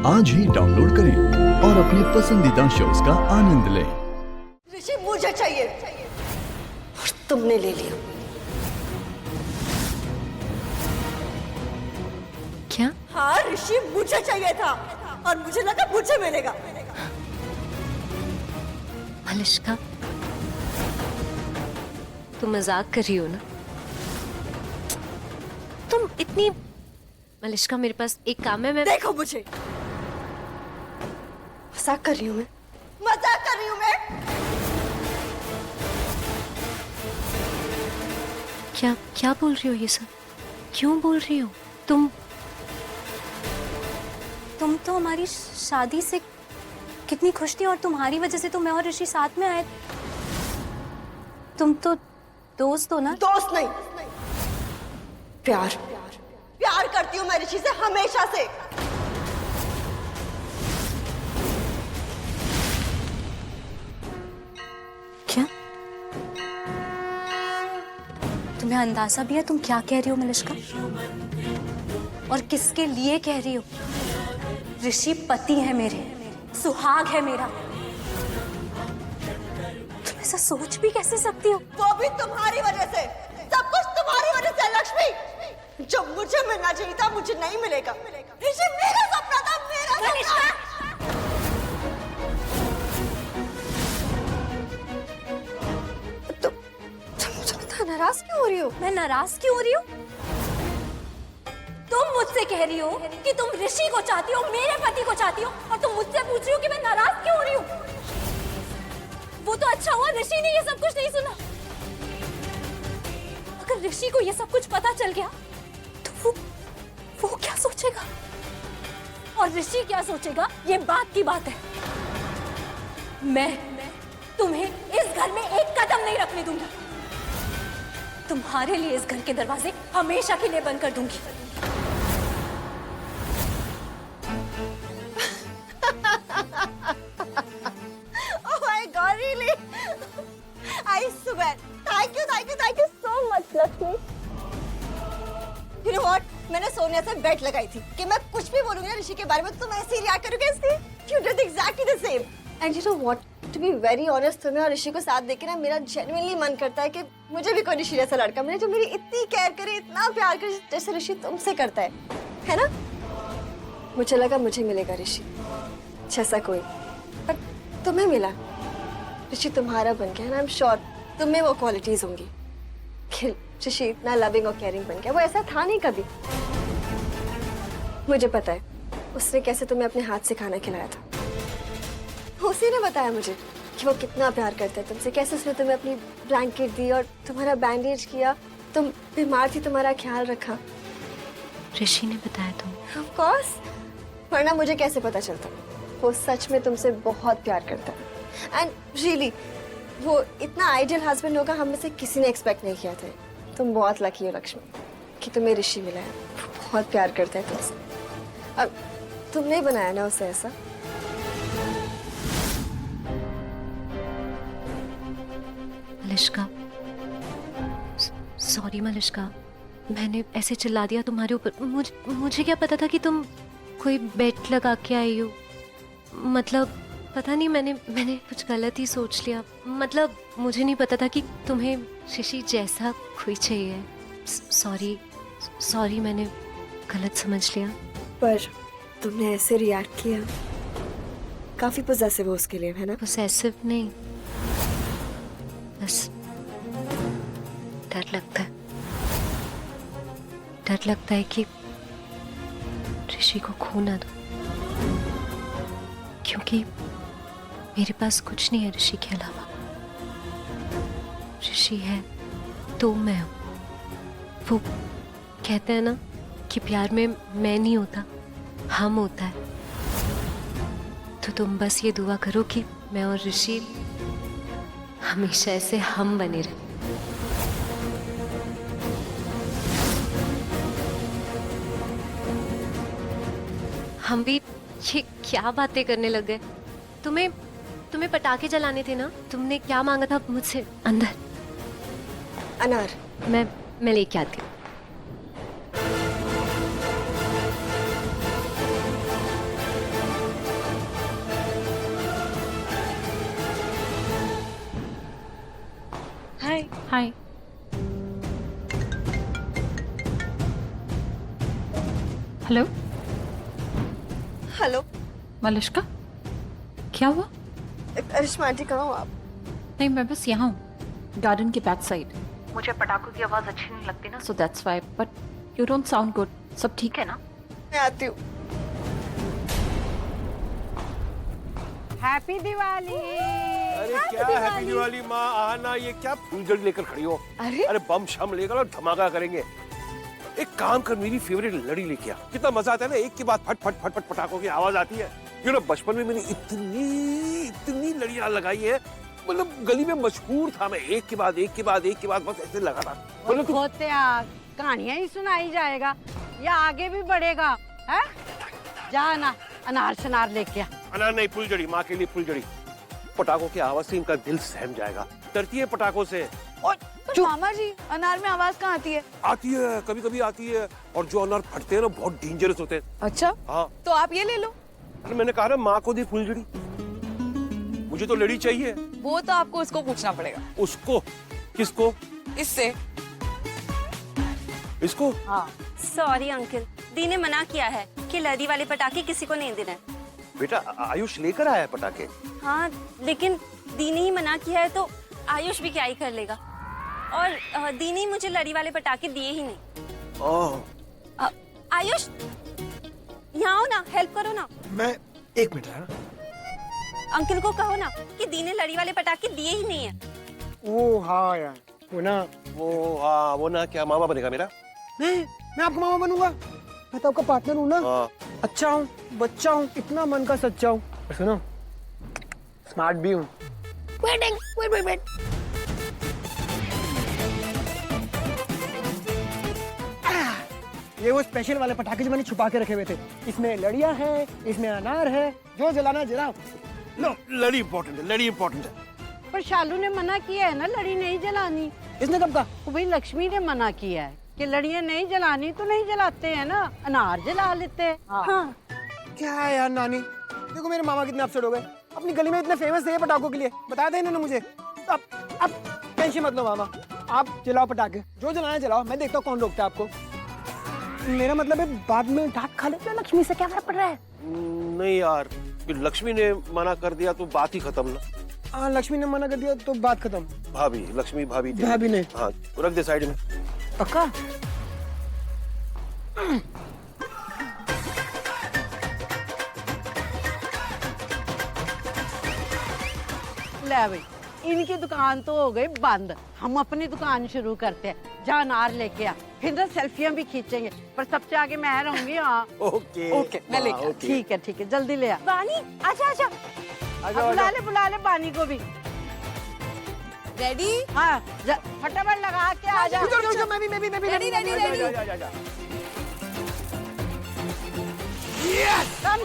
आज ही डाउनलोड करें और अपने पसंदीदा शोज का आनंद लें। ऋषि मुझे चाहिए और तुमने ले लिया। क्या? हाँ ऋषि मुझे चाहिए था और मुझे लगा मुझे मिलेगा। मलिष्का, तुम मजाक कर रही हो ना? तुम इतनी... मलिष्का, मेरे पास एक काम है। मैं देखो मुझे, मजाक कर रही हूँ मैं, मजाक कर रही हूँ मैं। क्या क्या बोल रही हो ये सब? क्यों बोल रही हो तुम? तुम तो हमारी शादी से कितनी खुश थी और तुम्हारी वजह से तो मैं और ऋषि साथ में आए। तुम तो दोस्त हो ना? दोस्त नहीं, प्यार प्यार करती हूँ मैं ऋषि से हमेशा से। क्या? तुम्हें अंदाजा भी है तुम क्या कह रही हो मलिष्का? और किसके लिए कह रही हो? ऋषि पति है मेरे, सुहाग है मेरा। तुम ऐसा सोच भी कैसे सकती हो? वो भी तुम्हारी वजह से, सब कुछ तुम्हारी वजह से लक्ष्मी। जो मुझे मिलना चाहिए था मुझे नहीं मिलेगा। ऋषि मेरा सपना था, मेरा सपना। तुम मुझे इतना नाराज क्यों हो रही हो? मैं नाराज क्यों हो रही हूँ? तुम मुझसे कह रही हो कि तुम ऋषि को चाहती हो, मेरे पति को चाहती हो, और तुम मुझसे पूछ रही हो कि मैं नाराज क्यों हो रही हूँ? वो तो अच्छा हुआ ऋषि ने ये सब कुछ नहीं सुना। अगर ऋषि को ये सब कुछ पता चल गया तो वो क्या सोचेगा? और ऋषि क्या सोचेगा, ये बात की बात है। मैं तुम्हें इस घर में एक कदम नहीं रखने दूंगी। तुम्हारे लिए इस घर के दरवाजे हमेशा के लिए बंद कर दूंगी। Oh my God, really? I swear. Thank you so much, Lakshmi. You know what? मैंने सोनिया से बेट लगाई थी कि मैं कुछ भी बोलूंगी ना ऋषि के बारे में तो तुम ऐसे ही रिएक्ट करोगे इसलिए। You did exactly the same. And you know what? To be very honest, तुम्हें और ऋषि को साथ देख के ना मेरा genuinely मन करता है कि मुझे भी कोई ऋषि जैसा लड़का मिले जो मेरी इतनी केयर करे, इतना प्यार करे जैसे ऋषि तुमसे करता है ना? मुझे लगा मुझे मिलेगा ऋषि जैसा कोई, पर तुम्हें मिला। ऋषि तुम्हारा बन गया, आई एम श्योर तुम्हें वो क्वालिटीज होंगी कि ऋषि इतना लविंग और केयरिंग बन गया। वो ऐसा था नहीं कभी। मुझे पता है उसने कैसे तुम्हें अपने हाथ से खाना खिलाया था। उसी ने बताया मुझे कि वो कितना प्यार करता है तुमसे, कैसे उसने तुम्हें अपनी ब्लैंकेट दी और तुम्हारा बैंडेज किया, तुम बीमार थी, तुम्हारा ख्याल रखा। ऋषि ने बताया तुम? ऑफ कोर्स, वरना मुझे कैसे पता चलता? वो सच में तुमसे बहुत प्यार करता है एंड रियली वो इतना आइडियल हस्बैंड होगा हम में से किसी ने एक्सपेक्ट नहीं किया था। तुम बहुत लकी हो लक्ष्मी कि तुम्हें ऋषि मिला है। वो बहुत प्यार करता है तुमसे। अब तुमने बनाया ना उसे ऐसा। मलिष्का, सॉरी मलिष्का, मैंने ऐसे चिल्ला दिया तुम्हारे ऊपर। मुझे क्या पता था कि तुम कोई बेट लगा के आई हो। मतलब पता नहीं, मैंने कुछ गलत ही सोच लिया। मतलब मुझे नहीं पता था कि तुम्हें ऋषि जैसा कोई चाहिए। सॉरी, मैंने गलत समझ लिया। पर तुमने ऐसे रिएक्ट किया, काफी पॉसेसिव हो उसके लिए, है ना? पॉसेसिव नहीं, बस डर लगता है। डर लगता है कि ऋषि को खो ना दो, क्योंकि मेरे पास कुछ नहीं है ऋषि के अलावा। ऋषि है तो मैं हूं। वो कहते हैं ना कि प्यार में मैं नहीं होता, हम होता है। तो तुम बस ये दुआ करो कि मैं और ऋषि हमेशा ऐसे हम बने रहे। हम भी ये क्या बातें करने लग गए? तुम्हें पटाखे जलाने थे ना? तुमने क्या मांगा था मुझसे? अंदर अनार। मैं लेके आती हूँ। हाय। हेलो हेलो मलिश्का, क्या हुआ? अरिश्मा आंटी, कहाँ हो आप? नहीं, मैं बस यहाँ हूँ, गार्डन के बैक साइड। मुझे पटाखों की आवाज़ अच्छी नहीं लगती ना, so that's why. But you don't sound good. सब ठीक है ना? मैं आती हूँ। हैप्पी दिवाली। अरे क्या हैप्पी दिवाली माँ, आना, ये क्या फुलझड़ी लेकर खड़ी हो? अरे बम शम लेकर और धमाका करेंगे। एक काम कर, मेरी फेवरेट लड़ी लेके आ। कितना मजा आता है ना, एक के बाद फट फट फट फट पटाखों की आवाज आती है। यू नो, बचपन में मैंने इतनी लड़ियां लगाई है, मतलब गली में मशहूर था मैं। एक के बाद एक के बाद एक के बाद बस ऐसे लगा था। मतलब कहानियां ही सुनाई जाएगा या आगे भी बढ़ेगा? है जा ना, अनार शनार लेके आ। अनार नहीं, फुलझड़ी, माँ के लिए फुलझड़ी। पटाखों की आवाज से इनका दिल सहम जाएगा। डरती है पटाखों से। तो मामा जी, अनार में आवाज कहाँ आती है? आती है, कभी कभी आती है। और जो अनार फटते हैं ना, बहुत डेंजरस होते हैं। अच्छा, हाँ, तो आप ये ले लो। अरे मैंने कहा ना, माँ को दी फुलझड़ी, मुझे तो लड़ी चाहिए। वो तो आपको उसको पूछना पड़ेगा। उसको? किसको? इससे। इसको? हाँ, सॉरी अंकल, दी ने मना किया है कि लड़ी वाले पटाखे किसी को नहीं देना है। बेटा, आयुष लेकर आया है पटाखे। हाँ, लेकिन दी ने ही मना किया है तो आयुष भी क्या ही कर लेगा। और दी ने मुझे लड़ी वाले पटाखे दिए ही नहीं। ओह, आयुष, यहाँ आओ ना, हेल्प करो ना। मैं एक मिनट है। अंकल को कहो ना कि दी ने लड़ी वाले पटाखे दिए ही नहीं है। वो हाँ यार, वो ना, वो ना क्या मामा बनेगा मेरा? नहीं, मैं आपका मामा बनूंगा। मैं तो आपका पार्टनर हूँ ना। हाँ। अच्छा हूँ, बच्चा हूँ, इतना मन का सच्चा हूँ। सुनो, स्मार्ट भी हूँ। वेट। ये वो स्पेशल वाले पटाखे जो मैंने छुपा के रखे हुए थे। इसमें लड़ियाँ हैं, इसमें अनार है, जो जलाना जलाओ। लो, लड़ी इम्पोर्टेंट है, लड़ी इम्पोर्टेंट है। पर शालू ने मना किया है ना लड़ी नहीं जलानी। इसने कब कहा? वो भाई लक्ष्मी ने मना किया है कि लड़ियां नहीं जलानी, तो नहीं जलाते हैं ना, अनार जला लेते हैं। हाँ। क्या है यार नानी, देखो मेरे मामा कितने अपसेट हो गए। अपनी गली में इतने फेमस थे पटाखों के लिए, बता दें इन्होंने मुझे। अब टेंशन मत लो मामा, आप जलाओ पटाखे, जो जलाना जलाओ। मैं देखता हूँ कौन रोकता है आपको। मेरा मतलब है बाद में डांट खा लेते लक्ष्मी से, क्या फर्क पड़ रहा है? नहीं यार, लक्ष्मी ने मना कर दिया तो बात ही खत्म ना। हाँ, लक्ष्मी ने मना कर दिया तो बात खत्म। भाभी, लक्ष्मी भाभी ने। हाँ, रख दे साइड में। पक्का? ले भाई, इनकी दुकान तो हो गई बंद, हम अपनी दुकान शुरू करते हैं। जा अनार लेके आ, फिर ना सेल्फियां भी खींचेंगे, पर सबसे आगे मैं रहूंगी। हाँ ओके, मैं लेके ठीक है, जल्दी ले आ। वानी, आजा। बुला ले बानी को भी। रेडी? हाँ, फटाफट लगा के आ जा। मैं भी रेडी। कम